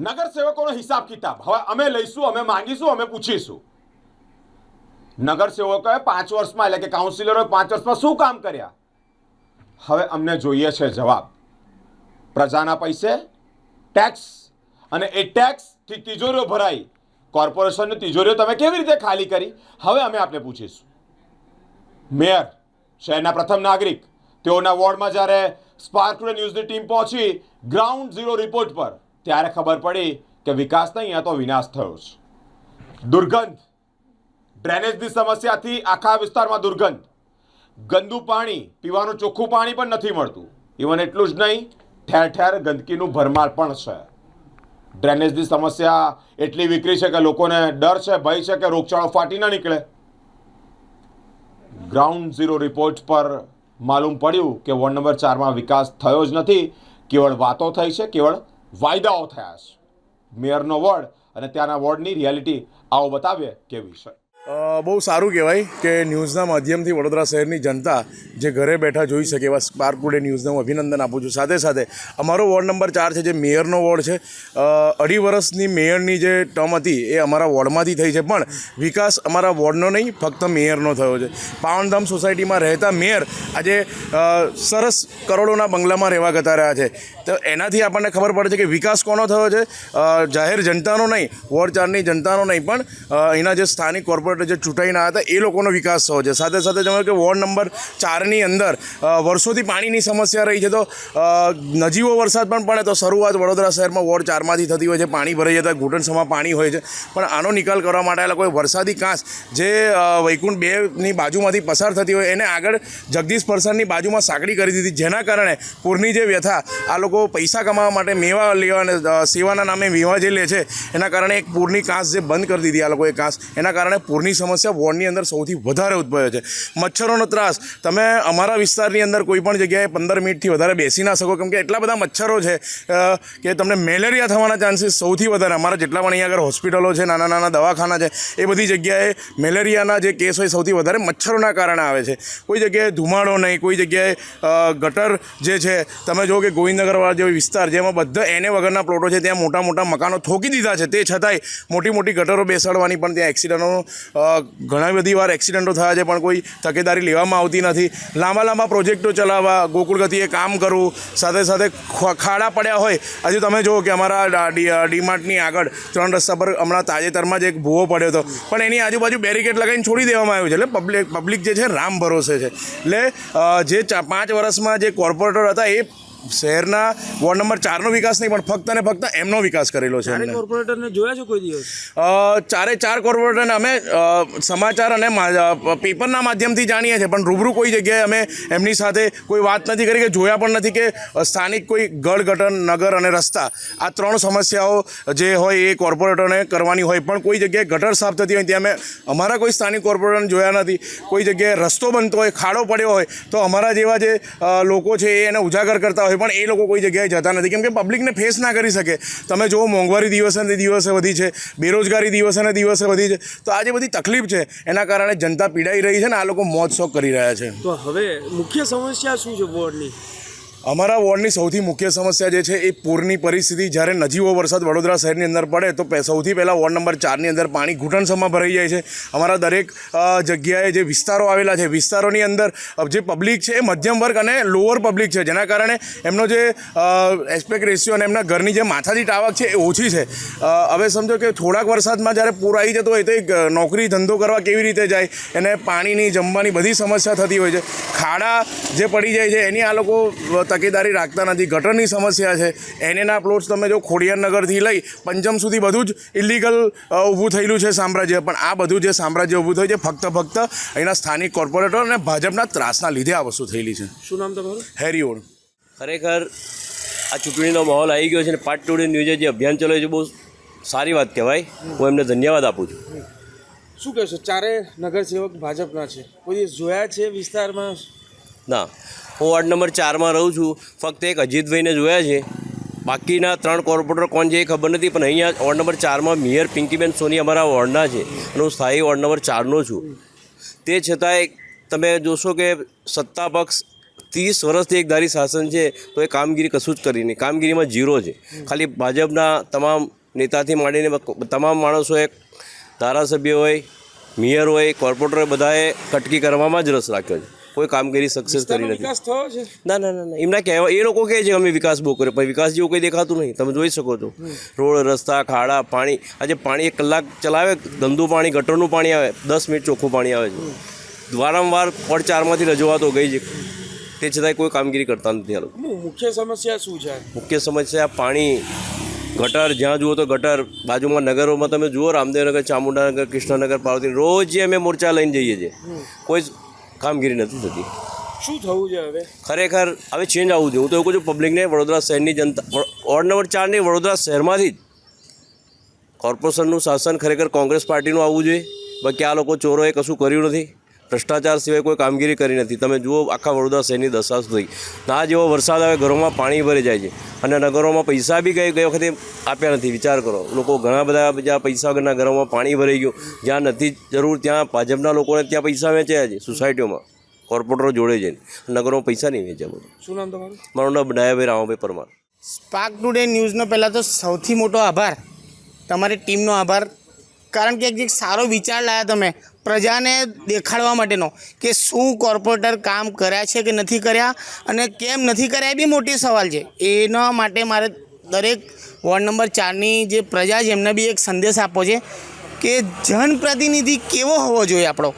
નગરસેવકોનો હિસાબ કિતાબ હવે અમે લઈશું, અમે માંગીશું, અમે પૂછીશું. નગરસેવકોએ 5 વર્ષમાં એટલે કે કાઉન્સિલરોએ 5 વર્ષમાં શું કામ કર્યા? હવે અમને જોઈએ છે જવાબ. પ્રજાના પૈસે ટેક્સ, અને એ ટેક્સથી તિજોરીઓ ભરાઈ. કોર્પોરેશનની તિજોરીઓ તમે કેવી રીતે ખાલી કરી? હવે અમે આપને પૂછીશું. મેયર, શહેરના પ્રથમ નાગરિક, તેઓના વોર્ડમાં જ્યારે સ્પાર્ક ટુડે ન્યૂઝની ટીમ પહોંચી ગ્રાઉન્ડ ઝીરો રિપોર્ટ પર, ત્યારે ખબર પડી કે વિકાસ નહીં, અહીંયા તો વિનાશ થયો છે. દુર્ગંધ, ડ્રેનેજની સમસ્યાથી આખા વિસ્તારમાં દુર્ગંધ. ગંદુ પાણી, પીવાનું ચોખ્ખું પાણી પણ નથી મળતું. ઇવન એટલું જ નહીં, ઠેર ઠેર ગંદકીનું ભરમાર પણ છે. ડ્રેનેજની સમસ્યા એટલી વિકરી છે કે લોકોને ડર છે, ભય છે કે રોગચાળો ફાટી ન નીકળે. ગ્રાઉન્ડ ઝીરો રિપોર્ટ પર માલુમ પડ્યું કે વોર્ડ નંબર 4માં વિકાસ થયો જ નથી, કેવળ વાતો થઈ છે, કેવળ વાયદાઓ થયા છે. મેયરનો વોર્ડ અને ત્યાંના વોર્ડની રિયાલિટી આવો બતાવીએ કેવી છે. બહુ સારું કહેવાય કે ન્યૂઝના માધ્યમથી વડોદરા શહેરની જનતા જે ઘરે બેઠા જોઈ શકે એવા સ્પાર્ક ટુડે ન્યૂઝને હું અભિનંદન આપું છું. સાથે સાથે અમારો વોર્ડ નંબર 4 છે, જે મેયરનો વોર્ડ છે. 2.5 વર્ષની મેયરની જે ટર્મ હતી એ અમારા વોર્ડમાંથી થઈ છે, પણ વિકાસ અમારા વોર્ડનો નહીં, ફક્ત મેયરનો થયો છે. પાવનધામ સોસાયટીમાં રહેતા મેયર આજે સરસ કરોડોના બંગલામાં રહેવા જતા રહ્યા છે. તો એનાથી આપણને ખબર પડે છે કે વિકાસ કોનો થયો છે. જાહેર જનતાનો નહીં, વોર્ડ 4ની જનતાનો નહીં, પણ અહીંના જે સ્થાનિક કોર્પોરેટર જે ચૂંટાઈને આવ્યા હતા એ લોકોનો વિકાસ થયો છે. સાથે સાથે જણાવ્યું કે વોર્ડ નંબર 4ની અંદર વર્ષોથી પાણીની સમસ્યા રહી છે. તો નજીવો વરસાદ પણ પડે તો શરૂઆત વડોદરા શહેરમાં વોર્ડ 4માંથી થતી હોય છે. પાણી ભરાઈ જતા ઘૂંટણસમાં પાણી હોય છે, પણ આનો નિકાલ કરવા માટે આ લોકોએ વરસાદી કાંસ જે વૈકુંઠ 2ની બાજુમાંથી પસાર થતી હોય એને આગળ જગદીશ પરસાદની બાજુમાં સાંકડી કરી દીધી, જેના કારણે પૂરની જે વ્યથા આ લોકો પૈસા કમાવા માટે મેવા લેવા અને સેવાના નામે મેવા જે લે છે, એના કારણે એક પૂરની કાંસ જે બંધ કરી દીધી આ લોકોએ કાંસ, એના કારણે પૂરની સમસ્યા વોર્ડની અંદર સૌથી વધારે ઉદ્ભવે છે. મચ્છરોનો ત્રાસ, તમે અમારા વિસ્તારની અંદર કોઈ પણ જગ્યાએ 15 મિનિટથી વધારે બેસી ના શકો, કેમ કે એટલા બધા મચ્છરો છે કે તમને મેલેરિયા થવાના ચાન્સીસ સૌથી વધારે. અમારા જેટલા પણ અહીંયા આગળ હોસ્પિટલો છે, નાના નાના દવાખાના છે, એ બધી જગ્યાએ મેલેરિયાના જે કેસ હોય સૌથી વધારે મચ્છરોના કારણે આવે છે. કોઈ જગ્યાએ ધુમાડો નહીં, કોઈ જગ્યાએ ગટર જે છે, તમે જો કે ગોવિંદનગરવાળા જેવો વિસ્તાર જેમાં બધા એને વગરના પ્લોટો છે, ત્યાં મોટા મોટા મકાનો થોકી દીધા છે, તે છતાંય મોટી મોટી ગટરો બેસાડવાની પણ ત્યાં એક્સિડન્ટો ઘણા બધી વાર એક્સિડન્ટો થયા છે, પણ કોઈ તકેદારી લેવામાં આવતી નથી. લાંબા લાંબા પ્રોજેક્ટો ચલાવવા, ગોકુળ ગતિએ કામ કરવું, સાથે સાથે ખાડા પડ્યા હોય. હજુ તમે જુઓ કે અમારા ડીમાર્ટની આગળ 3 રસ્તા પર હમણાં તાજેતરમાં જ એક ભૂવો પડ્યો હતો, પણ એની આજુબાજુ બેરિકેડ લગાવીને છોડી દેવામાં આવ્યું છે. એટલે પબ્લિક જે છે રામ ભરોસે છે. એટલે જે 5 વર્ષમાં જે કોર્પોરેટર હતા એ શહેરના વોર્ડ નંબર 4નો વિકાસ નહીં, પણ ફક્ત ને ફક્ત એમનો વિકાસ કરેલો છે. કોર્પોરેટરને જોયા છે કોઈ દિવસ? 4 કોર્પોરેટરને અમે સમાચાર અને પેપરના માધ્યમથી જાણીએ છીએ, પણ રૂબરૂ કોઈ જગ્યાએ અમે એમની સાથે કોઈ વાત નથી કરી કે જોયા પણ નથી કે સ્થાનિક કોઈ ગળ ગટર, નગર અને રસ્તા, આ 3 સમસ્યાઓ જે હોય એ કોર્પોરેટરને કરવાની હોય, પણ કોઈ જગ્યાએ ગટર સાફ થતી હોય ત્યાં અમે અમારા કોઈ સ્થાનિક કોર્પોરેટરને જોયા નથી. કોઈ જગ્યાએ રસ્તો બનતો હોય, ખાડો પડ્યો હોય તો અમારા જેવા જે લોકો છે એને ઉજાગર કરતા હોય, પણ એ લોકો કોઈ જગ્યાએ જતા નથી, કેમ કે પબ્લિકને ફેસ ના કરી શકે. તમે જુઓ મોંઘવારી દિવસે ને દિવસે વધી છે, બેરોજગારી દિવસે ને દિવસે વધી છે, તો આ જે બધી તકલીફ છે એના કારણે જનતા પીડાઈ રહી છે ને આ લોકો મોજ શોખ કરી રહ્યા છે. તો હવે મુખ્ય સમસ્યા શું છે વોર્ડની? અમારા વોર્ડની સૌથી મુખ્ય સમસ્યા જે છે એ પૂરની પરિસ્થિતિ. જ્યારે નજીવો વરસાદ વડોદરા શહેરની અંદર પડે તો સૌથી પહેલાં વોર્ડ નંબર 4ની અંદર પાણી ઘૂંટણસમાં ભરાઈ જાય છે. અમારા દરેક જગ્યાએ જે વિસ્તારો આવેલા છે, વિસ્તારોની અંદર જે પબ્લિક છે એ મધ્યમ વર્ગ અને લોઅર પબ્લિક છે, જેના કારણે એમનો જે એસ્પેક્ટ રેશિયો અને એમના ઘરની જે માથાદીઠ આવક છે એ ઓછી છે. હવે સમજો કે થોડાક વરસાદમાં જ્યારે પૂર આવી જતો હોય તો એ નોકરી ધંધો કરવા કેવી રીતે જાય, એને પાણીની, જમવાની બધી સમસ્યા થતી હોય છે. ખાડા જે પડી જાય છે એની આ લોકો તકેદારી રાખતા નથી. ગટરની સમસ્યા છે. એનેના પ્લોટ્સ તમે જો ખોડિયારનગરથી લઈ પંચમ સુધી બધું જ ઇલીગલ ઊભું થયેલું છે સામ્રાજ્ય, પણ આ બધું જે સામ્રાજ્ય ઊભું થયું છે ફક્ત અહીંના સ્થાનિક કોર્પોરેટર અને ભાજપના ત્રાસના લીધે આ વસ્તુ થયેલી છે. શું નામ તમારું? હેરિઓડ. ખરેખર આ ચૂંટણીનો માહોલ આવી ગયો છે અને પાર્ટ ટુડે ન્યૂઝે જે અભિયાન ચલાવ્યું છે બહુ સારી વાત કહેવાય. હું એમને ધન્યવાદ આપું છું. શું કહેશો? 4 નગરસેવક ભાજપના છે, કોઈ દિવસ જોયા છે વિસ્તારમાં? ના, હું વોર્ડ નંબર 4માં રહું છું. ફક્ત એક અજીતભાઈને જોયા છે, બાકીના 3 કોર્પોરેટર કોણ છે એ ખબર નથી. પણ અહીંયા વોર્ડ નંબર 4માં મેયર પિંકીબેન સોની અમારા વોર્ડના છે અને હું સ્થાયી વોર્ડ નંબર 4નો છું. તે છતાંય તમે જોશો કે સત્તા પક્ષ 30 વર્ષથી એકધારી શાસન છે તો એ કામગીરી કશું જ કરી નહીં. કામગીરીમાં ઝીરો છે. ખાલી ભાજપના તમામ નેતાથી માંડીને તમામ માણસોએ, ધારાસભ્ય હોય, મેયર હોય, કોર્પોરેટર હોય, બધાએ કટકી કરવામાં જ રસ રાખ્યો છે. કોઈ કામગીરી સક્સેસ કરી નથી. વિકાસ થયો છે? ના ના ના ના, એમના કહેવા, એ લોકો કહે છે કે અમે વિકાસ બહુ કર્યો, પણ વિકાસ જેવું કંઈ દેખાતું નહીં. તમે જોઈ શકો છો રોડ, રસ્તા, ખાડા, પાણી. આજે પાણી 1 કલાક ચલાવે, ગંદુ પાણી, ગટરનું પાણી આવે, 10 મિનિટ ચોખ્ખું પાણી આવે છે. વારંવાર પડ 4માંથી રજૂઆતો ગઈ છે, તે છતાંય કોઈ કામગીરી કરતા નથી આ લોકો. મુખ્ય સમસ્યા શું છે? મુખ્ય સમસ્યા પાણી, ગટર. જ્યાં જુઓ તો ગટર. બાજુમાં નગરોમાં તમે જુઓ, રામદેવનગર, ચામુંડાનગર, કૃષ્ણનગર, પાર્વતી, રોજ જે અમે મોરચા લઈને જઈએ છીએ, કોઈ જ કામગીરી નથી થતી. શું થવું છે હવે? ખરેખર હવે ચેન્જ આવવું જોઈએ. હું તો એવું કહું છું પબ્લિકને, વડોદરા શહેરની જનતા, વોર્ડ નંબર 4 ની વડોદરા શહેરમાંથી જ કોર્પોરેશનનું શાસન ખરેખર કોંગ્રેસ પાર્ટીનું આવવું જોઈએ. બાકી આ લોકો ચોરોએ કશું કર્યું નથી, ભ્રષ્ટાચાર સિવાય કોઈ કામગીરી કરી નથી. તમે જુઓ આખા વડોદરા શહેરની દશા થઈ. ના જેવો વરસાદ આવે, ઘરોમાં પાણી ભરી જાય છે, અને નગરોમાં પૈસા બી ગઈ વખતે આપ્યા નથી. વિચાર કરો, લોકો ઘણા બધા બીજા પૈસા વગરના ઘરોમાં પાણી ભરાઈ ગયું. જ્યાં નથી જરૂર ત્યાં ભાજપના લોકોને ત્યાં પૈસા વેચ્યા છે સોસાયટીઓમાં, કોર્પોરેટરો જોડે છે. નગરોમાં પૈસા નહીં વેચ્યા બધું. શું નામ તમારું? મારું નામ ડાયાભાઈ રામાભાઈ પરમાર. સ્પાર્ક ટુડે ન્યૂઝનો પહેલાં તો સૌથી મોટો આભાર, તમારી ટીમનો આભાર. કારણ કે એક સારો વિચાર લાવ્યા તમે પ્રજાને દેખાડવા માટેનો, કે શું કોર્પોરેટર કામ કર્યા છે કે નથી કર્યા, અને કેમ નથી કર્યા એ બી મોટી સવાલ છે. એના માટે મારે દરેક વોર્ડ નંબર 4ની જે પ્રજા છે એમને બી એક સંદેશ આપવો છે કે જનપ્રતિનિધિ કેવો હોવો જોઈએ. આપણો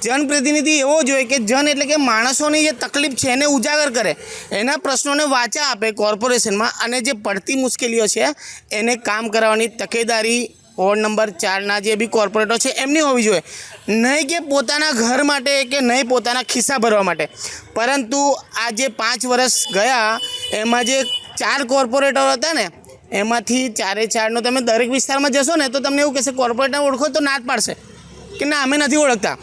જનપ્રતિનિધિ એવો જોઈએ કે જન એટલે કે માણસોની જે તકલીફ છે એને ઉજાગર કરે, એના પ્રશ્નોને વાચા આપે કોર્પોરેશનમાં, અને જે પડતી મુશ્કેલીઓ છે એને કામ કરાવવાની તકેદારી વોર્ડ નંબર 4ના જે બી કોર્પોરેટરો છે એમની હોવી જોઈએ. નહીં કે પોતાના ઘર માટે કે નહીં પોતાના ખિસ્સા ભરવા માટે. પરંતુ આ જે 5 વર્ષ ગયા એમાં જે 4 કોર્પોરેટરો હતા ને, એમાંથી 4 તમે દરેક વિસ્તારમાં જશો ને તો તમને એવું કહેશે કોર્પોરેટર ઓળખો, તો ના જ પાડશે કે ના અમે નથી ઓળખતા.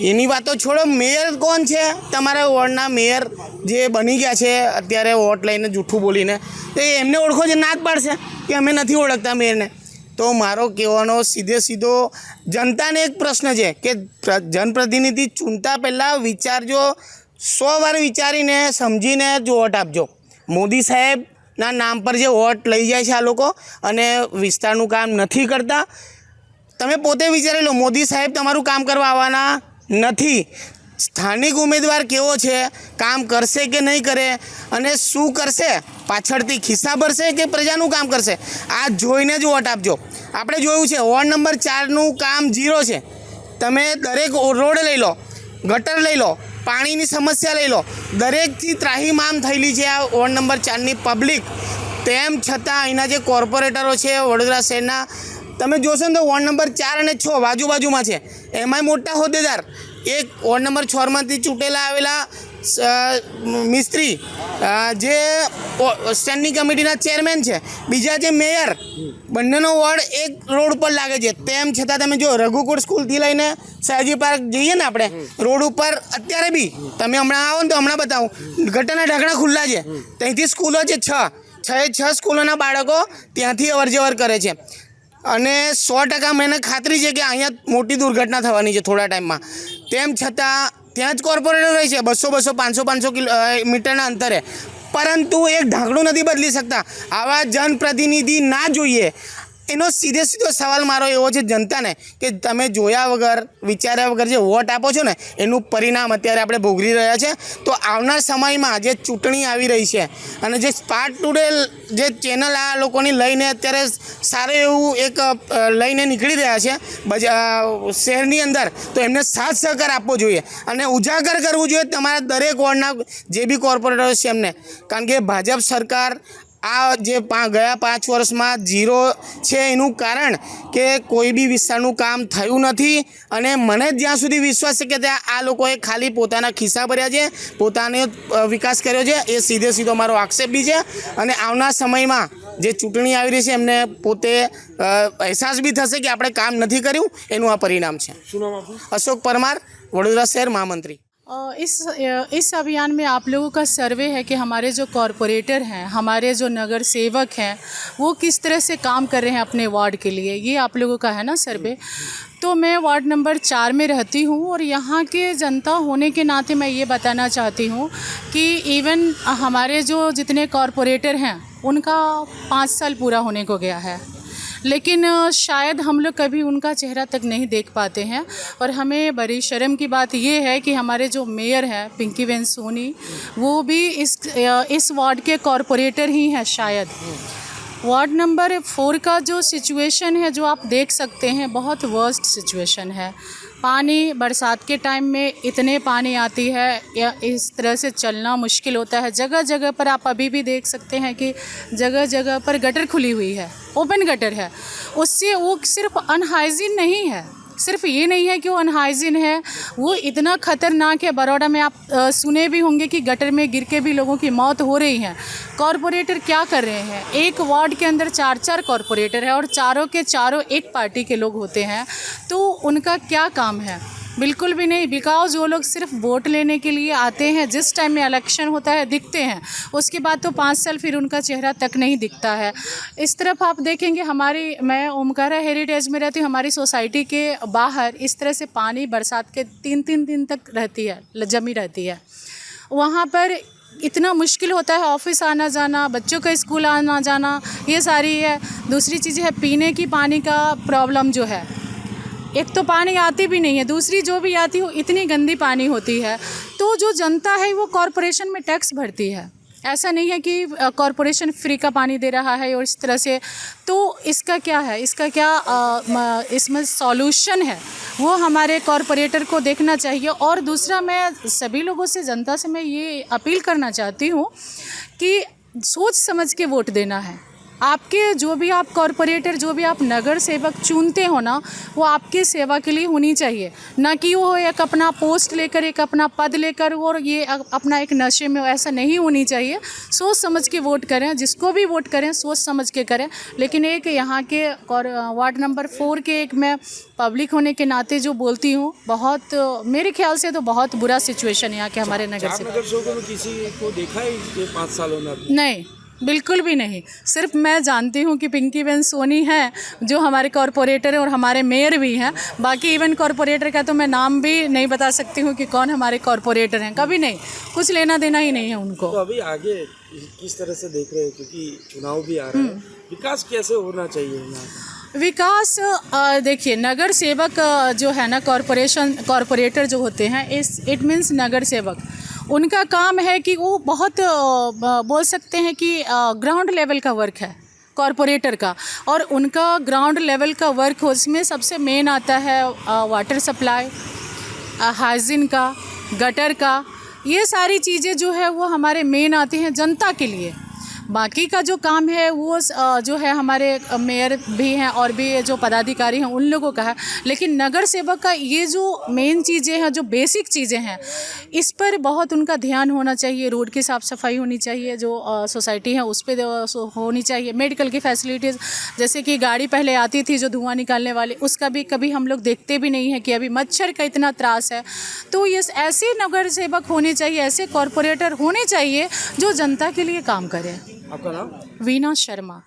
એની વાતો છોડો, મેયર કોણ છે તમારા વોર્ડના? મેયર જે બની ગયા છે અત્યારે વોટ લઈને જૂઠું બોલીને, તો એમને ઓળખો છે, ના જ પાડશે કે અમે નથી ઓળખતા મેયરને. તો મારો કહેવાનો સીધો જનતાને એક પ્રશ્ન છે કે જનપ્રતિનિધિ ચૂંટતા પહેલાં વિચારજો, 100 વાર વિચારીને સમજીને જ વોટ આપજો. મોદી સાહેબના નામ પર જે વોટ લઈ જાય છે આ લોકો અને વિસ્તારનું કામ નથી કરતા. તમે પોતે વિચારી લો, મોદી સાહેબ તમારું કામ કરવા આવવાના નથી. સ્થાનિક ઉમેદવાર કેવો છે, કામ કરશે કે નહીં કરે, અને શું કરશે, પાછળથી ખિસ્સા ભરશે કે પ્રજાનું કામ કરશે, આ જોઈને જ વોટ આપજો. આપણે જોયું છે વોર્ડ નંબર 4નું કામ 0 છે. તમે દરેક રોડ લઈ લો, ગટર લઈ લો, પાણીની સમસ્યા લઈ લો, દરેકથી ત્રાહીમામ થયેલી છે આ વોર્ડ નંબર 4ની પબ્લિક. તેમ છતાં અહીંના જે કોર્પોરેટરો છે વડોદરા શહેરના, તમે જોશો ને તો વોર્ડ નંબર 4 અને 6 બાજુબાજુમાં છે, એમાંય મોટા હોદ્દેદાર. એક વોર્ડ નંબર 6માંથી ચૂંટેલા આવેલા મિસ્ત્રી જે સ્ટેન્ડિંગ કમિટીના ચેરમેન છે, બીજા જે મેયર, બંનેનો વોર્ડ એક રોડ ઉપર લાગે છે. તેમ છતાં તમે જો રઘુકુળ સ્કૂલથી લઈને સયાજી પાર્ક જઈએ ને આપણે, રોડ ઉપર અત્યારે બી તમે હમણાં આવો ને તો હમણાં બતાવું, ગટરના ઢાંકણા ખુલ્લા છે. ત્યાંથી સ્કૂલો છે, 6 સ્કૂલોના બાળકો ત્યાંથી અવરજવર કરે છે. અને 100% મને ખાતરી છે કે અહીંયા મોટી દુર્ઘટના થવાની છે થોડા ટાઈમમાં. તેમ છતાં ત્યાં જ કોર્પોરેટર રહે છે 200, 500 મીટરના અંતરે, પરંતુ એક ઢાંકણું નથી બદલી શકતા. આવા જનપ્રતિનિધિ ના જોઈએ. એનો સીધો સવાલ મારો એવો છે જનતાને કે તમે જોયા વગર, વિચાર્યા વગર જે વોટ આપો છો ને, એનું પરિણામ અત્યારે આપણે ભોગવી રહ્યા છે. તો આવનાર સમયમાં જે ચૂંટણી આવી રહી છે અને જે સ્પાર્ક ટુડે જે ચેનલ આ લોકોની લઈને અત્યારે સારું એવું એક લઈને નીકળી રહ્યા છે શહેરની અંદર, તો એમને સાથ સહકાર આપવો જોઈએ અને ઉજાગર કરવું જોઈએ તમારા દરેક વોર્ડના જે બી કોર્પોરેટરો છે એમને. કારણ કે ભાજપ સરકાર આ જે ગયા 5 વર્ષમાં 0 છે, એનું કારણ કે કોઈ બી વિસ્તારનું કામ થયું નથી. અને મને જ્યાં સુધી વિશ્વાસ છે કે ત્યાં આ લોકોએ ખાલી પોતાના ખિસ્સા ભર્યા છે, પોતાનો વિકાસ કર્યો છે, એ સીધો મારો આક્ષેપ બી છે. અને આવનાર સમયમાં જે ચૂંટણી આવી રહી છે એમને પોતે અહેસાસ બી થશે કે આપણે કામ નથી કર્યું, એનું આ પરિણામ છે. શું નામ આપનું? અશોક પરમાર, વડોદરા શહેર મહામંત્રી. इस अभियान में आप लोगों का सर्वे है कि हमारे जो कॉरपोरेटर हैं, हमारे जो नगर सेवक हैं, वो किस तरह से काम कर रहे हैं अपने वार्ड के लिए, ये आप लोगों का है ना सर्वे. तो मैं वार्ड नंबर 4 में रहती हूँ और यहाँ के जनता होने के नाते मैं ये बताना चाहती हूँ कि इवन हमारे जो जितने कॉरपोरेटर हैं उनका 5 साल पूरा होने को गया है, लेकिन शायद हम लोग कभी उनका चेहरा तक नहीं देख पाते हैं। और हमें बड़ी शर्म की बात ये है कि हमारे जो मेयर हैं पिंकी बेन सोनी, वो भी इस वार्ड के कॉरपोरेटर ही हैं शायद। वार्ड नंबर 4 का जो सिचुएशन है जो आप देख सकते हैं, बहुत वर्स्ट सिचुएशन है। पानी बरसात के टाइम में इतने पानी आती है या इस तरह से चलना मुश्किल होता है। जगह जगह पर आप अभी भी देख सकते हैं कि जगह जगह पर गटर खुली हुई है, ओपन गटर है। उससे वो सिर्फ अनहाइजीन नहीं है, सिर्फ ये नहीं है कि वो अनहाइजीन है, वो इतना ख़तरनाक है। बड़ौदा में आप सुने भी होंगे कि गटर में गिर के भी लोगों की मौत हो रही है। कॉरपोरेटर क्या कर रहे हैं, एक वार्ड के अंदर 4-4 कॉरपोरेटर है और चारों के चारों एक पार्टी के लोग होते हैं, तो उनका क्या काम है? बिल्कुल भी नहीं। बिकॉज वो लोग सिर्फ वोट लेने के लिए आते हैं, जिस टाइम में इलेक्शन होता है दिखते हैं, उसके बाद तो 5 साल फिर उनका चेहरा तक नहीं दिखता है। इस तरफ आप देखेंगे मैं ओमकारा हेरिटेज में रहती हूँ, हमारी सोसाइटी के बाहर इस तरह से पानी बरसात के 3-3 दिन तक रहती है, जमी रहती है। वहाँ पर इतना मुश्किल होता है ऑफिस आना जाना, बच्चों का स्कूल आना जाना, ये सारी है। दूसरी चीज़ है पीने की पानी का प्रॉब्लम जो है, एक तो पानी आती भी नहीं है, दूसरी जो भी आती हो इतनी गंदी पानी होती है। तो जो जनता है वो कॉरपोरेशन में टैक्स भरती है, ऐसा नहीं है कि कॉरपोरेशन फ्री का पानी दे रहा है और इस तरह से। तो इसका क्या है, इसका क्या इसमें सॉल्यूशन है, वो हमारे कॉरपोरेटर को देखना चाहिए। और दूसरा, मैं सभी लोगों से, जनता से मैं ये अपील करना चाहती हूँ कि सोच समझ के वोट देना है। आपके जो भी आप कॉरपोरेटर, जो भी आप नगर सेवक चुनते हो ना, वो आपकी सेवा के लिए होनी चाहिए, ना कि वो एक अपना पोस्ट लेकर, एक अपना पद लेकर और ये अपना एक नशे में, ऐसा नहीं होनी चाहिए। सोच समझ के वोट करें, जिसको भी वोट करें सोच समझ के करें। लेकिन एक यहाँ के वार्ड नंबर 4 के एक मैं पब्लिक होने के नाते जो बोलती हूँ, बहुत मेरे ख्याल से तो बहुत बुरा सिचुएशन है यहाँ के हमारे नगर से। नगर सेवकों में किसी को देखा है ये 5 सालों में? नहीं, बिल्कुल भी नहीं। सिर्फ मैं जानती हूँ कि पिंकी बेन सोनी हैं जो हमारे कॉरपोरेटर हैं और हमारे मेयर भी हैं। बाकी इवन कॉरपोरेटर का तो मैं नाम भी नहीं बता सकती हूँ कि कौन हमारे कॉरपोरेटर हैं, कभी नहीं, कुछ लेना देना ही नहीं है उनको। तो अभी आगे किस तरह से देख रहे हैं, क्योंकि चुनाव भी आ रहा है, विकास कैसे होना चाहिए यहाँ? विकास देखिए, नगर सेवक जो है ना, कॉरपोरेटर जो होते हैं, इट मीन्स नगर सेवक, उनका काम है कि वो बहुत बोल सकते हैं कि ग्राउंड लेवल का वर्क है कॉरपोरेटर का। और उनका ग्राउंड लेवल का वर्क हो, उसमें सबसे मेन आता है वाटर सप्लाई, हाइजीन का, गटर का, ये सारी चीज़ें जो है वो हमारे मेन आती हैं जनता के लिए। बाकी का जो काम है वो जो है हमारे मेयर भी हैं और भी जो पदाधिकारी हैं उन लोगों का है। लेकिन नगर सेवक का ये जो मेन चीज़ें हैं, जो बेसिक चीज़ें हैं, इस पर बहुत उनका ध्यान होना चाहिए। रोड की साफ़ सफाई होनी चाहिए, जो सोसाइटी है उस पर होनी चाहिए। मेडिकल की फैसिलिटीज़, जैसे कि गाड़ी पहले आती थी जो धुआं निकालने वाली, उसका भी कभी हम लोग देखते भी नहीं है कि अभी मच्छर का इतना त्रास है। तो ये ऐसे नगर सेवक होने चाहिए, ऐसे कॉरपोरेटर होने चाहिए जो जनता के लिए काम करें। आपका नाम? वीना शर्मा।